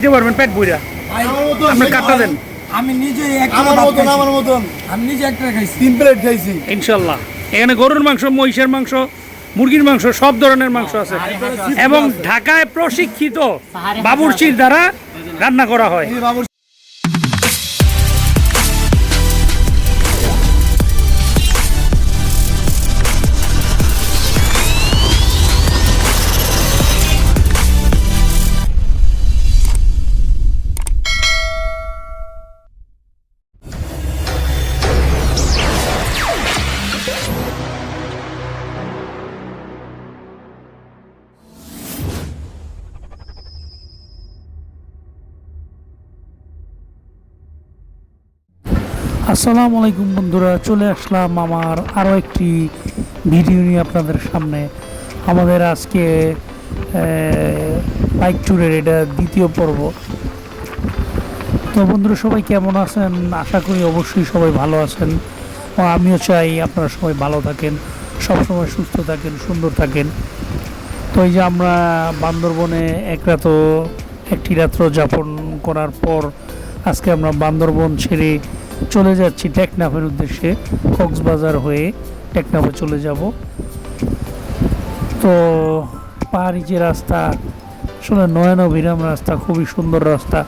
দিতে পারবেন পেট বইরা আপনি কাটটা দেন। আমি নিজে আমি নিজে একটা খাইছি, 3 প্লেট খাইছি ইনশাল্লাহ। এখানে গরুর মাংস, মহিষের মাংস, মুরগির মাংস, সব ধরনের মাংস আছে এবং ঢাকায় প্রশিক্ষিত বাবুর্চির দ্বারা রান্না করা হয়। আসসালামু আলাইকুম বন্ধুরা, চলে আসলাম আমার আরও একটি ভিডিও নিয়ে আপনাদের সামনে। আমাদের আজকে বাইক ট্যুরের এটা দ্বিতীয় পর্ব। তো বন্ধুরা সবাই কেমন আছেন? আশা করি অবশ্যই সবাই ভালো আছেন। ও আমিও চাই আপনারা সবাই ভালো থাকেন, সবসময় সুস্থ থাকেন, সুন্দর থাকেন। তো এই যে আমরা বান্দরবনে একটি রাত্র যাপন করার পর আজকে আমরা বান্দরবন ছেড়ে চলে যাচ্ছি টেকনাফের উদ্দেশ্যে। কক্সবাজার হয়ে টেকনাফে চলে যাব। তো পাহাড়ি যে রাস্তা, আসলে নয়নাভিরাম রাস্তা, খুবই সুন্দর রাস্তা,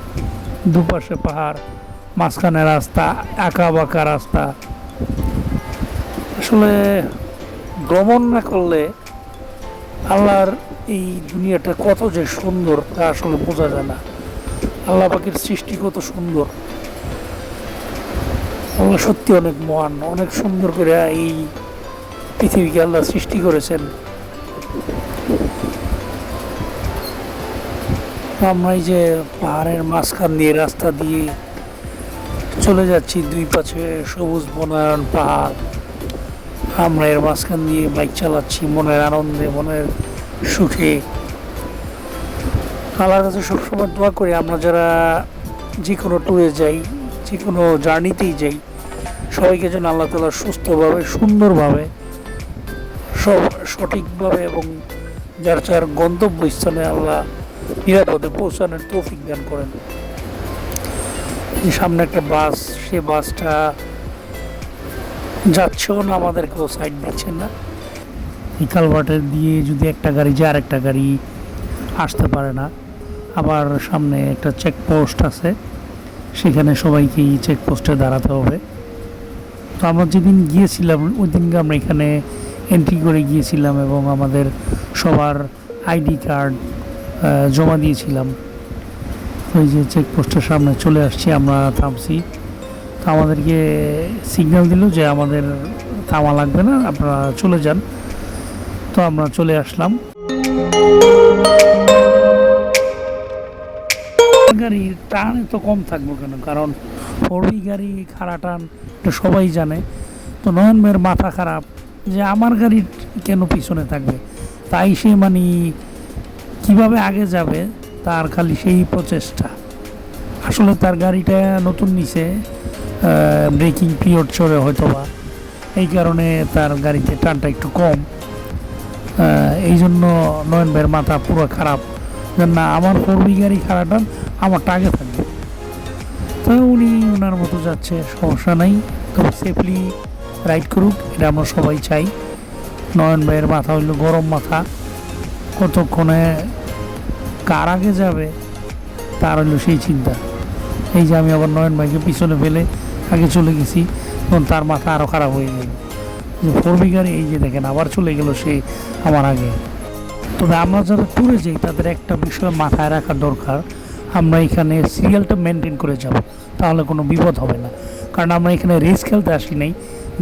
দুপাশে পাহাড়, মাঝখানে রাস্তা, আঁকা বাঁকা রাস্তা। আসলে ভ্রমণ না করলে আল্লাহর এই দুনিয়াটা কত যে সুন্দর তা আসলে বোঝা যায় না। আল্লাহ পাকের সৃষ্টি কত সুন্দর, আল্লাহ সত্যি অনেক মহান, অনেক সুন্দর করে এই পৃথিবীকে আল্লাহ সৃষ্টি করেছেন। আমরা এই যে পাহাড়ের মাঝখান দিয়ে রাস্তা দিয়ে চলে যাচ্ছি, দুই পাশে সবুজ বনায়ন পাহাড়, আমরা এর মাঝখান দিয়ে বাইক চালাচ্ছি মনের আনন্দে, মনের সুখে। আল্লাহর কাছে সবসময় দোয়া করি আমরা যারা যে কোনো ট্যুরে যাই, যে কোনো জার্নিতেই যাই, সবাইকে যেন আল্লাহ তাআলা সুস্থভাবে, সুন্দরভাবে, সঠিকভাবে এবং যার যার গন্তব্যস্থানে আল্লাহ নিরাপদে পৌঁছানোর তৌফিক দান করেন। সামনে একটা বাস, সে বাসটা যাচ্ছেও না, আমাদেরকেও সাইড দিচ্ছে না। এই কালভার্টের দিয়ে যদি একটা গাড়ি যায় আর একটা গাড়ি আসতে পারে না। আবার সামনে একটা চেকপোস্ট আছে, সেখানে সবাইকেই চেকপোস্টে দাঁড়াতে হবে। তো আমরা যেদিন গিয়েছিলাম ওই দিনকে আমরা এখানে এন্ট্রি করে গিয়েছিলাম এবং আমাদের সবার আইডি কার্ড জমা দিয়েছিলাম। ওই যে চেকপোস্টের সামনে চলে আসছি, আমরা থামছি। তো আমাদেরকে সিগন্যাল দিল যে আমাদের থামা লাগবে না, আপনারা চলে যান। তো আমরা চলে আসলাম। গাড়ির টান এত কম থাকবো কেন? কারণ 4B গাড়ি খাড়া টান এটা সবাই জানে। তো নয়ন মেয়ের মাথা খারাপ যে আমার গাড়ির কেন পিছনে থাকবে, তাই সে মানে কিভাবে আগে যাবে তার খালি সেই প্রচেষ্টা। আসলে তার গাড়িটা নতুন নিছে, ব্রেকিং পিরিয়ড চলে হয়তোবা, এই কারণে তার গাড়িতে টানটা একটু কম। এই জন্য নয়ন ভাইয়ের মাথা পুরো খারাপ, না আমার 4B গাড়ি খারাপ টান আমারটা আগে থাকবে। তো উনি ওনার মতো যাচ্ছে, সমস্যা নাই, তবে সেফলি রাইড করুক, এটা আমরা সবাই চাই। নয়ন ভাইয়ের মাথা হইলো গরম মাথা, কতক্ষণে কার আগে যাবে তার হইলো সেই চিন্তা। এই যে আমি আবার নয়ন ভাইকে পিছনে ফেলে আগে চলে গেছি, তখন তার মাথা আরও খারাপ হয়ে গেল যে 4B গাড়ি, এই যে দেখেন আবার চলে গেল সে আমার আগে। তবে আমরা যারা ট্যুরে যাই তাদের একটা বিষয় মাথায় রাখা দরকার, আমরা এখানে সিরিয়ালটা মেনটেন করে যাব, তাহলে কোনো বিপদ হবে না। কারণ আমরা এখানে রেস খেলতে আসি নাই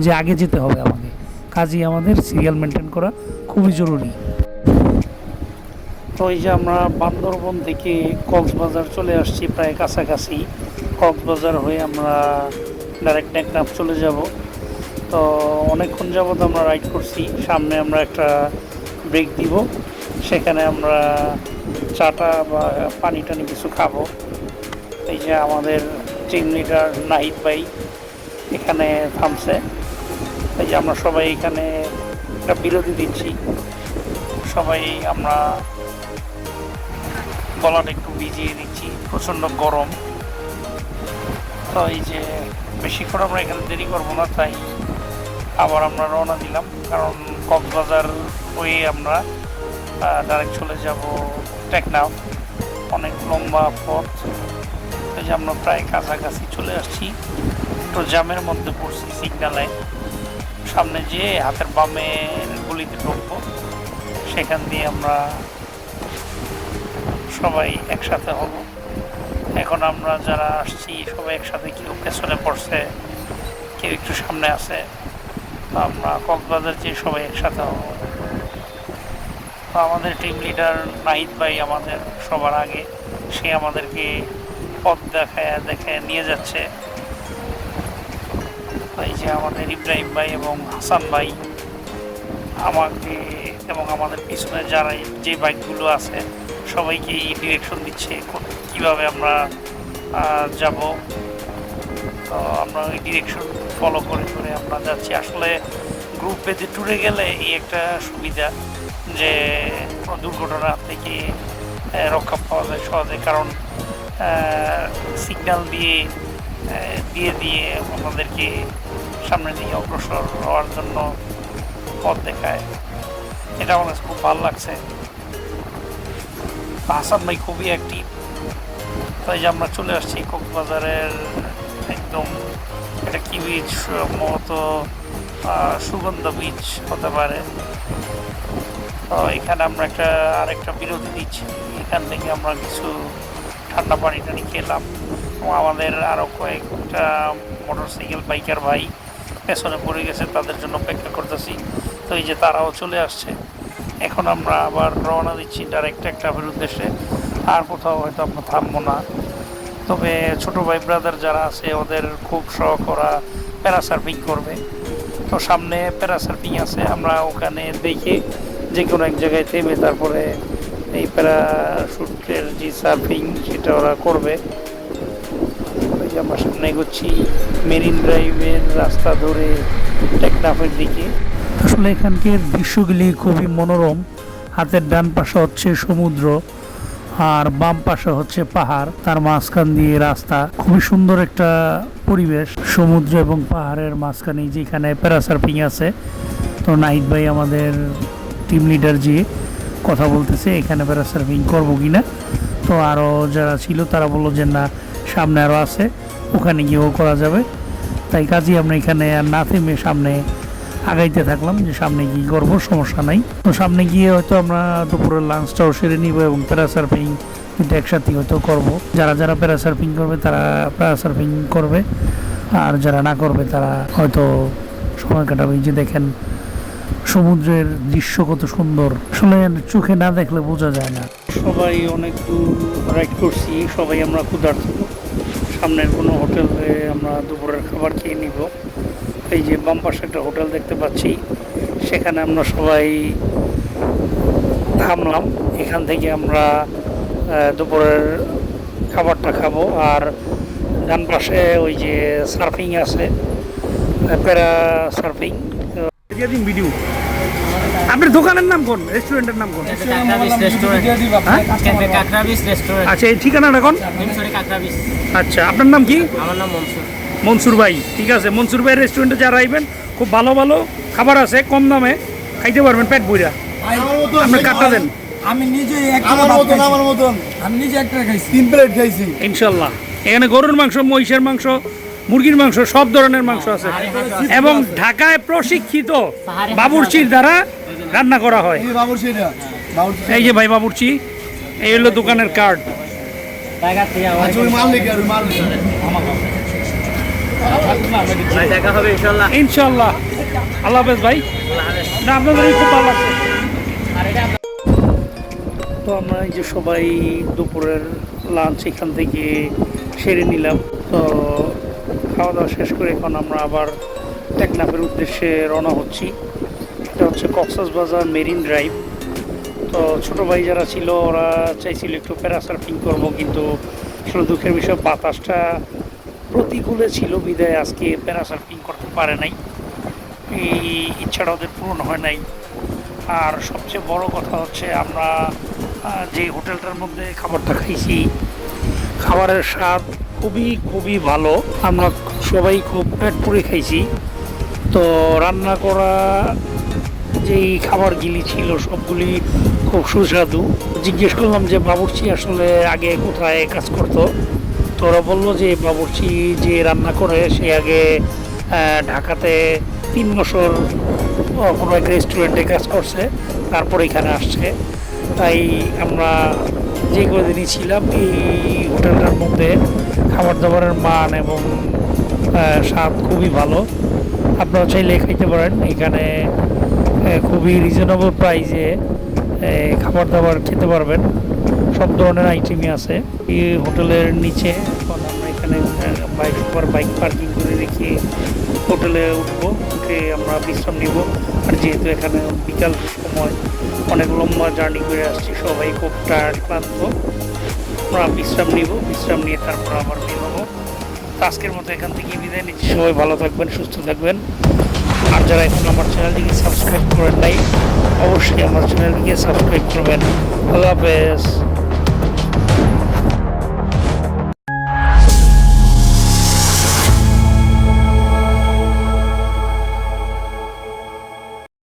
যে আগে যেতে হবে আমাকে, কাজেই আমাদের সিরিয়াল মেনটেন করা খুবই জরুরি। তো এই যে আমরা বান্দরবন থেকে কক্সবাজার চলে আসছি, প্রায় কাছাকাছি। কক্সবাজার হয়ে আমরা ডাইরেক্ট টেকনাফ চলে যাব। তো অনেকক্ষণ যাবত আমরা রাইড করছি। সামনে আমরা একটা ব্রেক দিব, সেখানে আমরা চাটা বা পানি টানি কিছু খাবো। এই যে আমাদের টিম লিডার নাহিদ ভাই এখানে থামছে। এই যে আমরা সবাই এখানে একটা বিরতি দিচ্ছি, সবাই আমরা গলাটা একটু ভিজিয়ে নিচ্ছি। প্রচণ্ড গরম। তো এই যে বেশিক্ষণ আমরা এখানে দেরি করবো না, তাই আবার আমরা রওনা দিলাম, কারণ কক্সবাজার হয়ে আমরা ডাইরেক্ট চলে যাব টেকনাফ। অনেক লম্বা পথ, এই যে আমরা প্রায় কাছাকাছি চলে আসছি। একটু জ্যামের মধ্যে পড়ছি সিগনালে, সামনে যে হাতের বামে গলিতে ঢুকবো, সেখান দিয়ে আমরা সবাই একসাথে হব। এখন আমরা যারা আসছি সবাই একসাথে, কেউ পেছনে পড়ছে, কেউ একটু সামনে আছে। তো আমরা কক্সবাজার যে সবাই একসাথে হব। তো আমাদের টিম লিডার নাহিদ ভাই আমাদের সবার আগে, সে আমাদেরকে পথ দেখায় নিয়ে যাচ্ছে। এই যে আমাদের ইব্রাহিম ভাই এবং হাসান ভাই আমাকে এবং আমাদের পিছনে যারা যে বাইকগুলো আছে সবাইকে ডিরেকশন দিচ্ছে কিভাবে আমরা যাব। তো আমরা ওই ডিরেকশন ফলো করে করে আমরা যাচ্ছি। আসলে গ্রুপ বেঁধে ট্যুরে গেলে এই একটা সুবিধা যে কোনো দুর্ঘটনা থেকে রক্ষা পাওয়া যায় সহজে, কারণ সিগন্যাল দিয়ে দিয়ে আমাদেরকে সামনে দিকে অগ্রসর হওয়ার জন্য পথ দেখায়। এটা আমার কাছে খুব ভালো লাগছে। হাসান ভাই খুবই অ্যাক্টিভ। তাই যে আমরা চলে আসছি কক্সবাজারের একদম, এটা কি বিচ, মতো সুগন্ধ বিচ হতে পারে। তো এখানে আমরা আরেকটা বিরতি দিচ্ছি, এখান থেকে আমরা কিছু ঠান্ডা পানি টানি খেলাম। এবং আমাদের আরও কয়েকটা মোটরসাইকেল বাইকার ভাই পেছনে পড়ে গেছে, তাদের জন্য অপেক্ষা করতেছি। তো এই যে তারাও চলে আসছে। এখন আমরা আবার রওনা দিচ্ছি ডাইরেক্ট টেকনাফের উদ্দেশ্যে। আর কোথাও হয়তো আমরা থামবো না। তবে ছোটো ভাই ব্রাদার যারা আছে ওদের খুব শখ, ওরা প্যারাসার্ফিং করবে। তো সামনে প্যারাসার্ফিং আছে, আমরা ওখানে দেখে যে কোনো এক জায়গায় থেমে তারপরে এই প্যারাশুটের যে সার্ফিং সেটা ওরা করবে। আমরা সামনে এগোচ্ছি মেরিন ড্রাইভের রাস্তা ধরে টেকনাফের দিকে। আসলে এখানকার দৃশ্যগুলি খুবই মনোরম। হাতের ডান পাশে হচ্ছে সমুদ্র আর বাম পাশে হচ্ছে পাহাড়, তার মাঝখান দিয়ে রাস্তা। খুবই সুন্দর একটা পরিবেশ, সমুদ্র এবং পাহাড়ের মাঝখানে যেখানে প্যারাসার্ফিং আছে। তো নাহিদ ভাই আমাদের টিম লিডার যে কথা বলতেছে এখানে প্যারাসার্ফিং করবো কিনা। তো আরও যারা ছিল তারা বললো যে না, সামনে আরও আছে, ওখানে গিয়েও করা যাবে। তাই কাজেই আমরা এখানে আর না থেমে সামনে আগাইতে থাকলাম যে সামনে গিয়ে করবো, সমস্যা নাই। তো সামনে গিয়ে হয়তো আমরা দুপুরের লাঞ্চটাও সেরে নিব এবং প্যারাসার্ফিং কিন্তু একসাথে হয়তো করবো। যারা যারা প্যারাসার্ফিং করবে তারা প্যারাসার্ফিং করবে, আর যারা না করবে তারা হয়তো সময় কাটাবে। যে দেখেন সমুদ্রের দৃশ্য কত সুন্দর, আসলে চোখে না দেখলে বোঝা যায় না। সবাই অনেক দূর রাইড করছি, সবাই আমরা ক্ষুধার্ত। সামনের কোনো হোটেলে আমরা দুপুরের খাবার খেয়ে নিব। এই যে বাম পাশে একটা হোটেল দেখতে পাচ্ছি, সেখানে আমরা সবাই থামলাম। এখান থেকে আমরা দুপুরের খাবারটা খাবো। আর ডান পাশে ওই যে সার্ফিং আছে, প্যারা সার্ফিং। ভিডিও আপনার দোকানের নাম কোন, রেস্টুরেন্টের নাম কোন? আচ্ছা, এই ঠিকানাটা কোন? আচ্ছা, আপনার নাম কি? আমার নাম মনসুর। মনসুর ভাই, ঠিক আছে। মনসুর ভাই রেস্টুরেন্টে যারা আইবেন, খুব ভালো ভালো খাবার আছে, কম দামে খাইতে পারবেন পেট ভইরা। আপনার কাটটা দেন। আমি নিজে আমার মতন আমি নিজে একটা খাইছি, 3 প্লেট খাইছি ইনশাল্লাহ। এখানে গরুর মাংস, মহিষের মাংস, মুরগির মাংস, সব ধরনের মাংস আছে। এবং ঢাকায় প্রশিক্ষিত বাবুর্চির দ্বারা রান্না করা হয়। এই যে ভাই বাবুর্চি, এই হলো দোকানের কার্ড। দেখা হবে ইনশাআল্লাহ। ইনশাল্লাহ। আল্লাহ হাফেজ ভাই। না, আপনাদের খুব ভালো লাগছে। তো আমরা এই যে সবাই দুপুরের লাঞ্চ এখান থেকে সেরে নিলাম। তো খাওয়া দাওয়া শেষ করে এখন আমরা আবার টেকনাফের উদ্দেশ্যে রওনা হচ্ছি। এটা হচ্ছে কক্সবাজার মেরিন ড্রাইভ। তো ছোটো ভাই যারা ছিল ওরা চাইছিল একটু প্যারাসার্ফিং করবো, কিন্তু আসলে দুঃখের বিষয় বাতাসটা প্রতিকূলে ছিল বিদায় আজকে প্যারাসার্ফিং করতে পারে নাই। এই ইচ্ছাটা ওদের পূরণ হয় নাই। আর সবচেয়ে বড় কথা হচ্ছে আমরা যে হোটেলটার মধ্যে খাবারটা খাইছি খাবারের স্বাদ খুবই খুবই ভালো, আমরা সবাই খুব পেট পুড়ে খাইছি। তো রান্না করা যেই খাবারগুলি ছিল সবগুলি খুব সুস্বাদু। জিজ্ঞেস করলাম যে বাবুর্চি আসলে আগে কোথায় কাজ করতো, তো ওরা বললো যে বাবুর্চি যে রান্না করে সে আগে ঢাকাতে 3 বছর কোনো এক রেস্টুরেন্টে কাজ করছে, তারপর এখানে আসছে। তাই আমরা যে কদিনই ছিলাম এই হোটেলটার মধ্যে খাবার দাবারের মান এবং স্বাদ খুবই ভালো। আপনারা চাইলে খাইতে পারেন এখানে, খুবই রিজনেবল প্রাইসে খাবার দাবার খেতে পারবেন, সব ধরনের আইটেমই আছে এই হোটেলের নিচে। এখন আমরা এখানে বাইক পার্কিং করে রেখে হোটেলে উঠবো, উঠে আমরা বিশ্রাম নিব। আর যেহেতু এখানে বিকাল সময় অনেক লম্বা জার্নি করে আসছি, সবাই খুব টায়ার্ড ক্লান্ত, আমরা বিশ্রাম নিব, বিশ্রাম নিয়ে তারপর আবার বের হবো। তো আজকের মতো এখান থেকে বিদায় নিচ্ছি, সবাই ভালো থাকবেন, সুস্থ থাকবেন। আর যারা এখন আমার চ্যানেলটিকে সাবস্ক্রাইব করেন নাই, অবশ্যই আমার চ্যানেলটিকে সাবস্ক্রাইব করবেন। আল্লাহ হাফেজ।